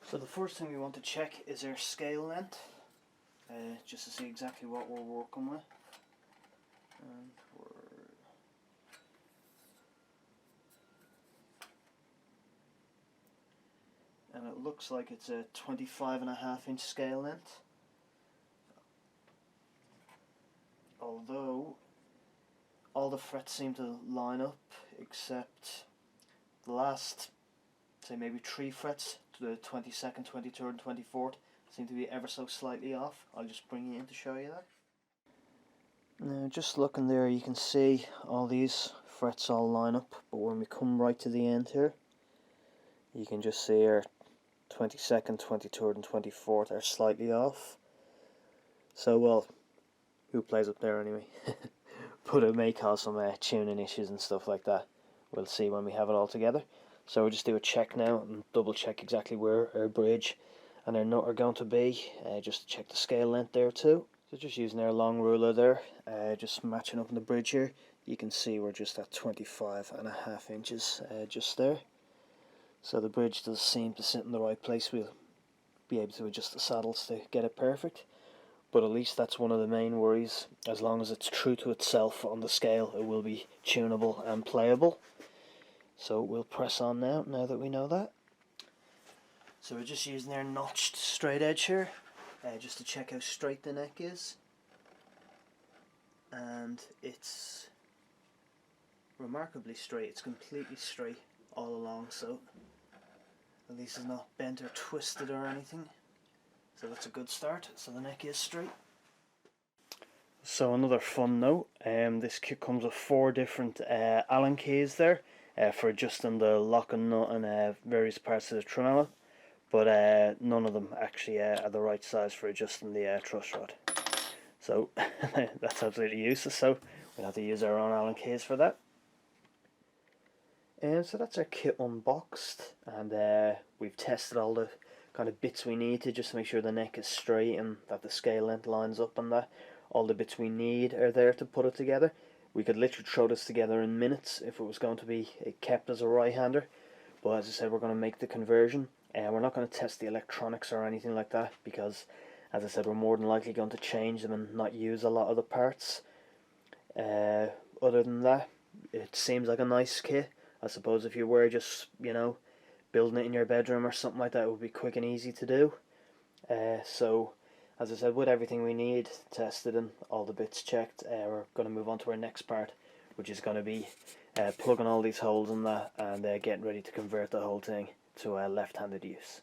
So the first thing we want to check is our scale length, just to see exactly what we're working with. And it looks like it's a 25.5-inch scale length. Although all the frets seem to line up except the last, say maybe 3 frets, to the 22nd, 23rd and 24th, seem to be ever so slightly off. I'll just bring you in to show you that. Now just looking there, you can see all these frets all line up, but when we come right to the end here, you can just see our 22nd, 23rd and 24th are slightly off. So, well, who plays up there anyway? But it may cause some tuning issues and stuff like that. We'll see when we have it all together. So we'll just do a check now and double check exactly where our bridge and our nut are going to be, just to check the scale length there too. So just using our long ruler there, just matching up on the bridge here, you can see we're just at 25.5 inches just there. So the bridge does seem to sit in the right place. We'll be able to adjust the saddles to get it perfect. But at least that's one of the main worries. As long as it's true to itself on the scale, it will be tunable and playable. So we'll press on now that we know that. So we're just using our notched straight edge here, just to check how straight the neck is. And it's remarkably straight. It's completely straight all along, so at least it's not bent or twisted or anything. So that's a good start. So the neck is straight. So another fun note, this kit comes with 4 different Allen keys there for adjusting the lock and nut and various parts of the tremolo, but none of them actually are the right size for adjusting the truss rod. So that's absolutely useless, so we'll have to use our own Allen keys for that. And so that's our kit unboxed, and we've tested all the kind of bits we need to just make sure the neck is straight and that the scale length lines up and that all the bits we need are there to put it together. We could literally throw this together in minutes if it was going to be kept as a right-hander, but as I said, we're going to make the conversion, and we're not going to test the electronics or anything like that because, as I said, we're more than likely going to change them and not use a lot of the parts. Other than that, it seems like a nice kit. I suppose if you were just, building it in your bedroom or something like that, it would be quick and easy to do. So, as I said, with everything we need tested and all the bits checked, we're going to move on to our next part, which is going to be plugging all these holes in that and getting ready to convert the whole thing to left-handed use.